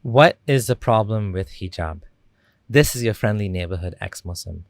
What is the problem with hijab? This is your friendly neighborhood ex-Muslim.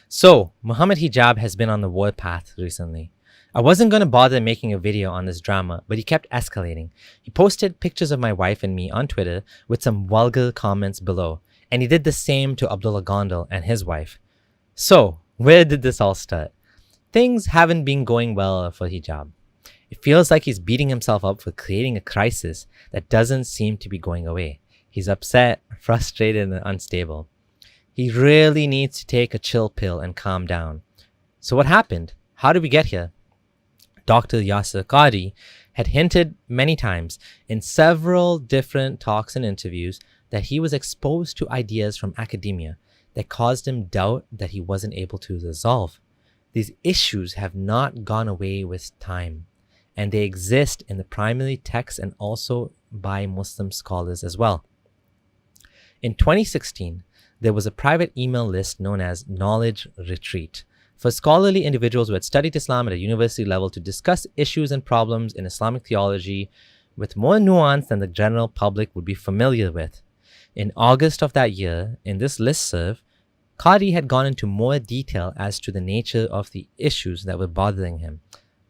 So, Mohammed Hijab has been on the warpath recently. I wasn't going to bother making a video on this drama, but he kept escalating. He posted pictures of my wife and me on Twitter with some vulgar comments below, and he did the same to Abdullah Gondal and his wife. So, where did this all start? Things haven't been going well for Hijab. It feels like he's beating himself up for creating a crisis that doesn't seem to be going away. He's upset, frustrated, and unstable. He really needs to take a chill pill and calm down. So what happened? How did we get here? Dr. Yasir Qadhi had hinted many times in several different talks and interviews that he was exposed to ideas from academia that caused him doubt that he wasn't able to resolve. These issues have not gone away with time, and they exist in the primary texts and also by Muslim scholars as well. In 2016, there was a private email list known as Knowledge Retreat for scholarly individuals who had studied Islam at a university level to discuss issues and problems in Islamic theology with more nuance than the general public would be familiar with. In August of that year, in this listserv, Qadhi had gone into more detail as to the nature of the issues that were bothering him.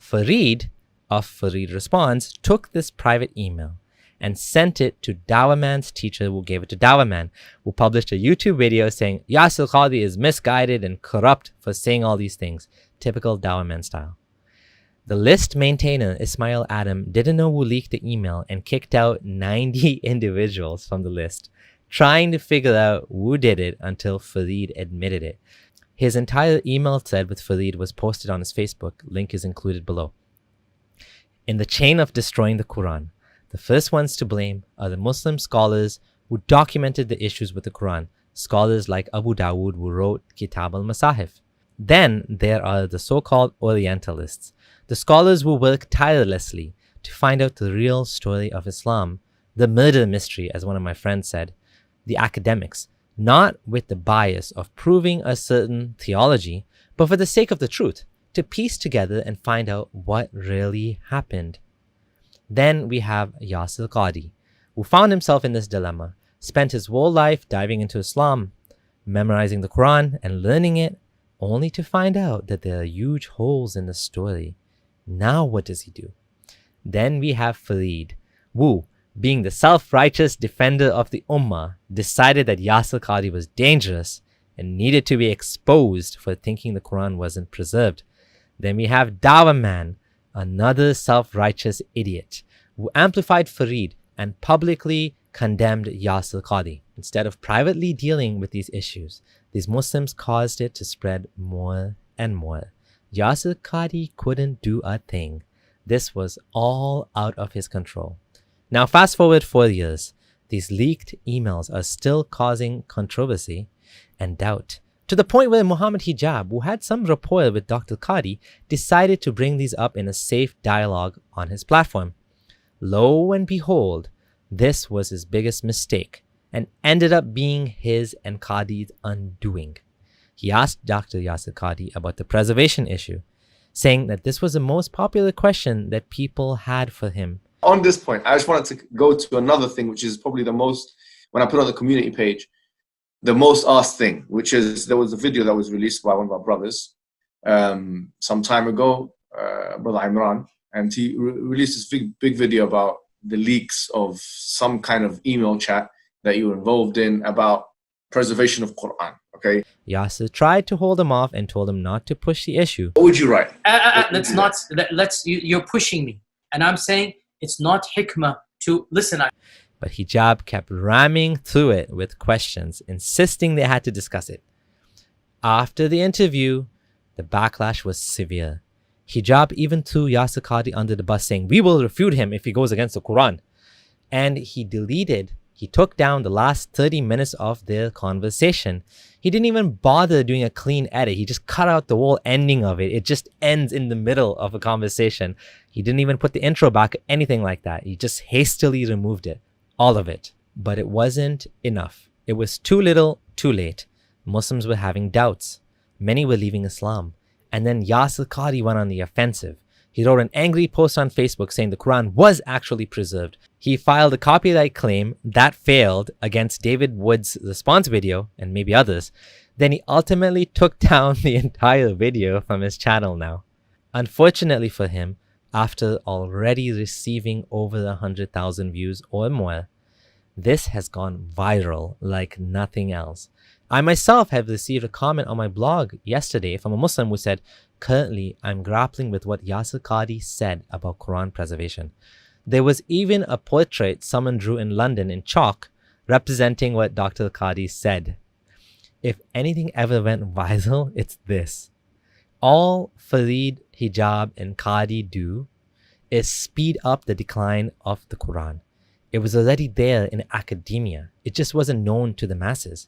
Fareed of Fareed Response took this private email and sent it to Dawah Man's teacher, who gave it to Dawah Man, who published a YouTube video saying Yasir Qadhi is misguided and corrupt for saying all these things, typical Dawah Man style. The list maintainer, Ismail Adam, didn't know who leaked the email and kicked out 90 individuals from the list, trying to figure out who did it until Fareed admitted it. His entire email thread with Fareed was posted on his Facebook, link is included below. In the chain of destroying the Quran, the first ones to blame are the Muslim scholars who documented the issues with the Quran, scholars like Abu Dawood who wrote Kitab al-Masahif. Then there are the so-called Orientalists, the scholars who work tirelessly to find out the real story of Islam, the murder mystery, as one of my friends said, the academics, not with the bias of proving a certain theology, but for the sake of the truth, to piece together and find out what really happened. Then we have Yasir Qadhi, who found himself in this dilemma, spent his whole life diving into Islam, memorizing the Quran and learning it, only to find out that there are huge holes in the story. Now what does he do? Then we have Fareed, who, being the self-righteous defender of the Ummah, decided that Yasir Qadhi was dangerous and needed to be exposed for thinking the Quran wasn't preserved. Then we have Dawah Man, another self-righteous idiot, who amplified Fareed and publicly condemned Yasir Qadhi. Instead of privately dealing with these issues, these Muslims caused it to spread more and more. Yasir Qadhi couldn't do a thing. This was all out of his control. Now fast forward 4 years, these leaked emails are still causing controversy and doubt, to the point where Mohammed Hijab, who had some rapport with Dr. Qadhi, decided to bring these up in a safe dialogue on his platform. Lo and behold, this was his biggest mistake and ended up being his and Qadhi's undoing. He asked Dr. Yasir Qadhi about the preservation issue, saying that this was the most popular question that people had for him. On this point, I just wanted to go to another thing, which is probably the most, when I put on the community page, the most asked thing, which is there was a video that was released by one of our brothers some time ago, Brother Imran, and he released this big video about the leaks of some kind of email chat that you were involved in about preservation of Quran. Okay. Yasir tried to hold him off and told him not to push the issue. What would you write? You're pushing me, and I'm saying it's not hikmah to listen. But Hijab kept ramming through it with questions, insisting they had to discuss it. After the interview, the backlash was severe. Hijab even threw Yasir Qadhi under the bus, saying, "We will refute him if he goes against the Quran." And he took down the last 30 minutes of their conversation. He didn't even bother doing a clean edit. He just cut out the whole ending of it. It just ends in the middle of a conversation. He didn't even put the intro back, anything like that. He just hastily removed it. All of it. But it wasn't enough. It was too little, too late. Muslims were having doubts. Many were leaving Islam. And then Yasir Qadhi went on the offensive. He wrote an angry post on Facebook saying the Quran was actually preserved, He filed a copyright claim that failed against David Wood's response video and maybe others. Then he ultimately took down the entire video from his channel now. Unfortunately for him, after already receiving over 100,000 views or more, this has gone viral like nothing else. I myself have received a comment on my blog yesterday from a Muslim who said, "Currently, I'm grappling with what Yasir Qadhi said about Quran preservation." There was even a portrait someone drew in London in chalk representing what Dr. Qadhi said. If anything ever went viral, it's this. All Farid, Hijab and Qadhi do is speed up the decline of the Quran. It was already there in academia. It just wasn't known to the masses.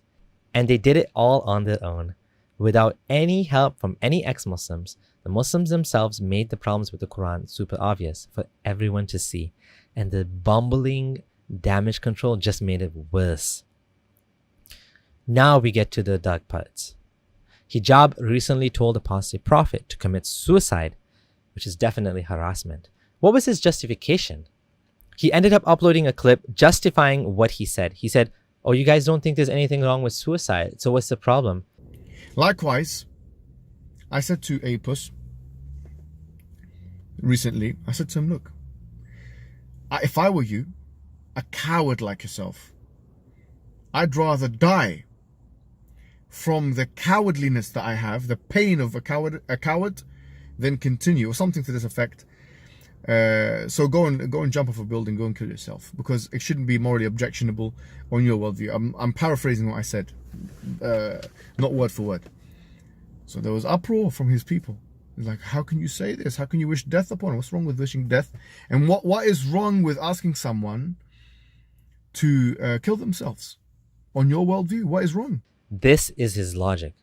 And they did it all on their own. Without any help from any ex-Muslims, the Muslims themselves made the problems with the Quran super obvious for everyone to see. And the bumbling damage control just made it worse. Now we get to the dark parts. Hijab recently told apostate prophet to commit suicide, which is definitely harassment. What was his justification? He ended up uploading a clip justifying what he said. He said, "Oh, you guys don't think there's anything wrong with suicide, so what's the problem?" Likewise, I said to a puss recently, I said to him, look, if I were you, a coward like yourself, I'd rather die from the cowardliness that I have, the pain of a coward, than continue, or something to this effect. So go and jump off a building, go and kill yourself, because it shouldn't be morally objectionable on your worldview. I'm paraphrasing what I said, not word for word. So there was uproar from his people. It's like, how can you say this? How can you wish death upon him? What's wrong with wishing death? And what is wrong with asking someone to kill themselves on your worldview? What is wrong? This is his logic.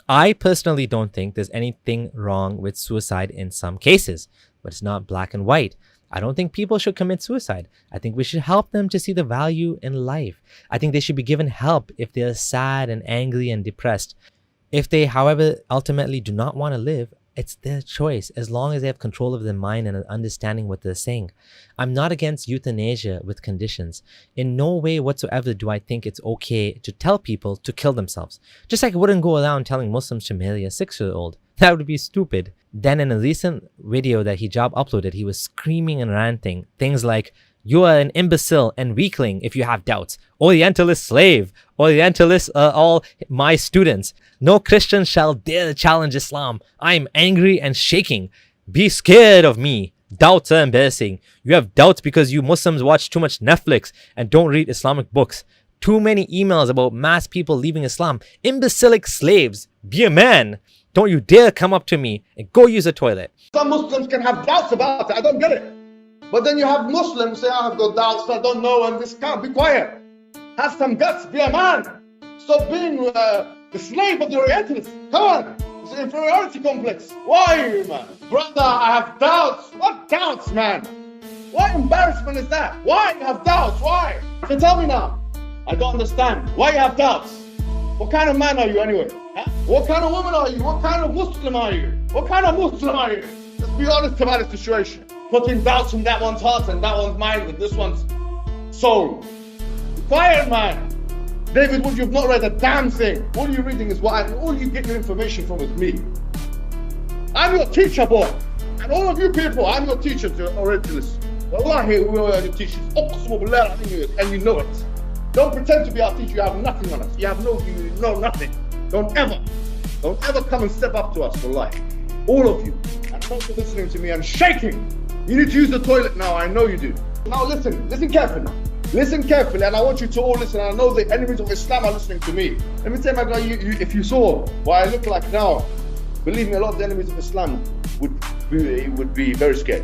I personally don't think there's anything wrong with suicide in some cases, but it's not black and white. I don't think people should commit suicide. I think we should help them to see the value in life. I think they should be given help if they're sad and angry and depressed. If they, however, ultimately do not want to live, it's their choice, as long as they have control of their mind and understanding what they're saying. I'm not against euthanasia with conditions. In no way whatsoever do I think it's okay to tell people to kill themselves. Just like I wouldn't go around telling Muslims to marry a 6-year-old. That would be stupid. Then in a recent video that Hijab uploaded, he was screaming and ranting things like, "You are an imbecile and weakling if you have doubts. Orientalist slave. Orientalists are all my students. No Christian shall dare challenge Islam. I am angry and shaking. Be scared of me. Doubts are embarrassing. You have doubts because you Muslims watch too much Netflix and don't read Islamic books. Too many emails about mass people leaving Islam. Imbecilic slaves. Be a man. Don't you dare come up to me and go use a toilet." Some Muslims can have doubts about it. I don't get it. But then you have Muslims say, "I have got doubts, I don't know," and this can't be quiet. Have some guts, be a man. Stop being the slave of the Orientalists. Come on, it's an inferiority complex. Why, man? Brother, I have doubts. What doubts, man? What embarrassment is that? Why you have doubts? Why? So tell me now. I don't understand. Why you have doubts? What kind of man are you anyway? Huh? What kind of woman are you? What kind of Muslim are you? What kind of Muslim are you? Let's be honest about the situation. Putting doubts in that one's heart and that one's mind and this one's soul. Quiet, man. David Wood, you've not read a damn thing. All you're reading is all you get your information from is me. I'm your teacher, boy. And all of you people, I'm your teachers, you're Orientalists. Wallahi, we are your teachers. And you know it. Don't pretend to be our teacher. You have nothing on us. You know nothing. Don't ever come and step up to us, wallahi. All of you. And thanks for listening to me. I'm shaking. You need to use the toilet now. I know you do. Now listen carefully. Listen carefully, and I want you to all listen. I know the enemies of Islam are listening to me. Let me tell you, my guy, if you saw what I look like now, believe me, a lot of the enemies of Islam would be very scared.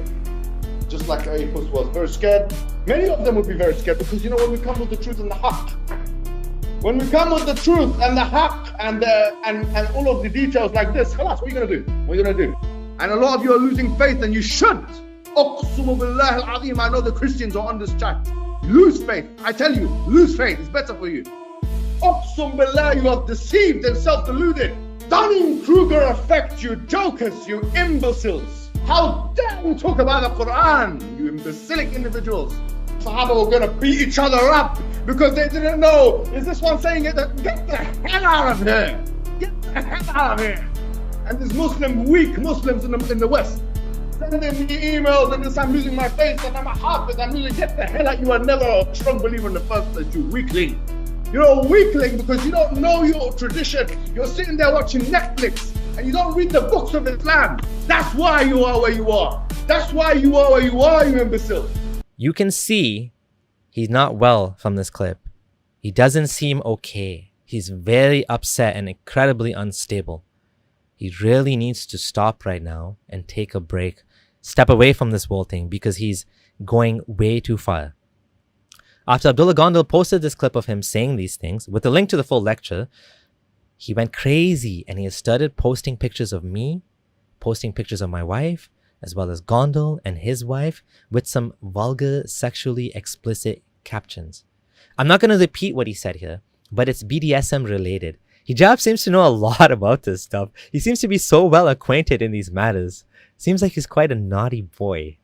Just like Ayyukus was very scared. Many of them would be very scared, because when we come with the truth and the haqq, when we come with the truth and the haqq and all of the details like this, khalas, what are you going to do? What are you going to do? And a lot of you are losing faith, and you shouldn't. Uqsumu billahi al-azim, I know the Christians are on this chat. Lose faith. I tell you, lose faith. It's better for you. Uqsum billah, you are deceived and self-deluded. Dunning-Kruger effect, you jokers, you imbeciles. How dare you talk about the Quran, you imbecilic individuals. Sahaba were going to beat each other up because they didn't know. Is this one saying it? Get the hell out of here. Get the hell out of here. And these weak Muslims in the West, sending me emails and this, I'm losing my faith and I'm a Hafiz. I'm losing, get the hell out. You are never a strong believer in the first place, you weakling. You're a weakling because you don't know your tradition. You're sitting there watching Netflix and you don't read the books of Islam. That's why you are where you are. That's why you are where you are, you imbecile. You can see he's not well from this clip. He doesn't seem okay. He's very upset and incredibly unstable. He really needs to stop right now and take a break. Step away from this whole thing because he's going way too far. After Abdullah Gondal posted this clip of him saying these things with a link to the full lecture, he went crazy and he has started posting pictures of me, posting pictures of my wife, as well as Gondal and his wife with some vulgar, sexually explicit captions. I'm not going to repeat what he said here, but it's BDSM related. Hijab seems to know a lot about this stuff. He seems to be so well acquainted in these matters. Seems like he's quite a naughty boy.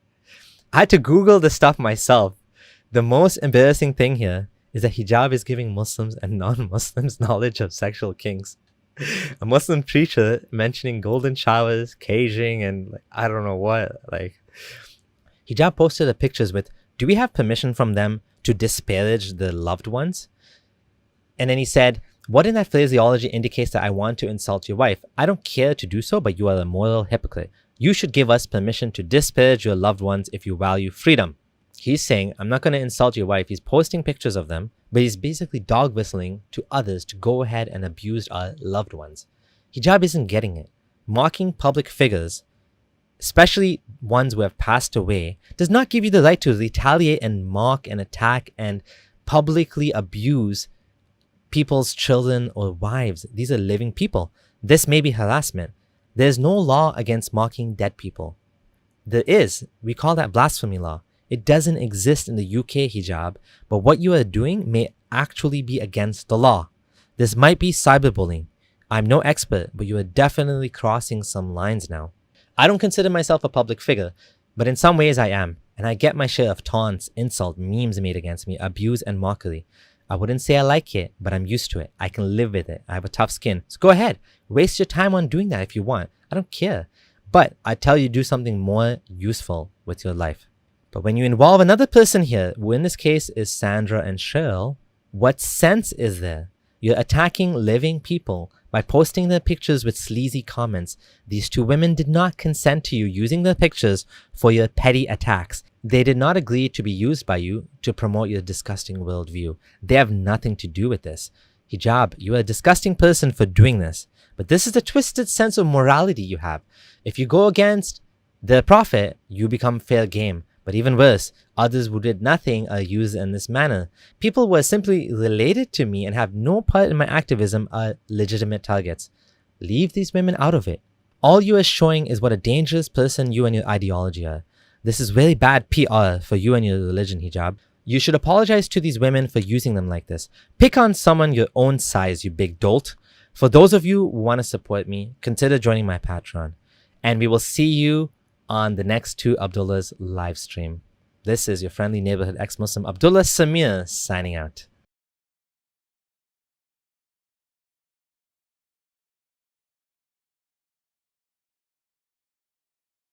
I had to Google this stuff myself. The most embarrassing thing here is that hijab is giving Muslims and non-Muslims knowledge of sexual kinks. A Muslim preacher mentioning golden showers, caging, and I don't know what. Hijab posted the pictures with, do we have permission from them to disparage the loved ones? And then he said, what in that phraseology indicates that I want to insult your wife? I don't care to do so, but you are a moral hypocrite. You should give us permission to disparage your loved ones if you value freedom. He's saying, I'm not going to insult your wife. He's posting pictures of them, but he's basically dog whistling to others to go ahead and abuse our loved ones. Hijab isn't getting it. Mocking public figures, especially ones who have passed away, does not give you the right to retaliate and mock and attack and publicly abuse people's children or wives. These are living people. This may be harassment. There's no law against mocking dead people. There is. We call that blasphemy law. It doesn't exist in the UK, hijab, but what you are doing may actually be against the law. This might be cyberbullying. I'm no expert, but you are definitely crossing some lines now. I don't consider myself a public figure, but in some ways I am, and I get my share of taunts, insult, memes made against me, abuse, and mockery. I wouldn't say I like it, but I'm used to it. I can live with it. I have a tough skin. So go ahead. Waste your time on doing that if you want. I don't care. But I tell you, do something more useful with your life. But when you involve another person here, who in this case is Sandra and Cheryl, what sense is there? You're attacking living people by posting their pictures with sleazy comments. These two women did not consent to you using their pictures for your petty attacks. They did not agree to be used by you to promote your disgusting worldview. They have nothing to do with this. Hijab, you are a disgusting person for doing this. But this is the twisted sense of morality you have. If you go against the Prophet, you become fair game. But even worse, others who did nothing are used in this manner. People who are simply related to me and have no part in my activism are legitimate targets. Leave these women out of it. All you are showing is what a dangerous person you and your ideology are. This is really bad PR for you and your religion, hijab. You should apologize to these women for using them like this. Pick on someone your own size, you big dolt. For those of you who want to support me, consider joining my Patreon. And we will see you on the next two Abdullah's live stream. This is your friendly neighborhood ex-Muslim Abdullah Samir signing out.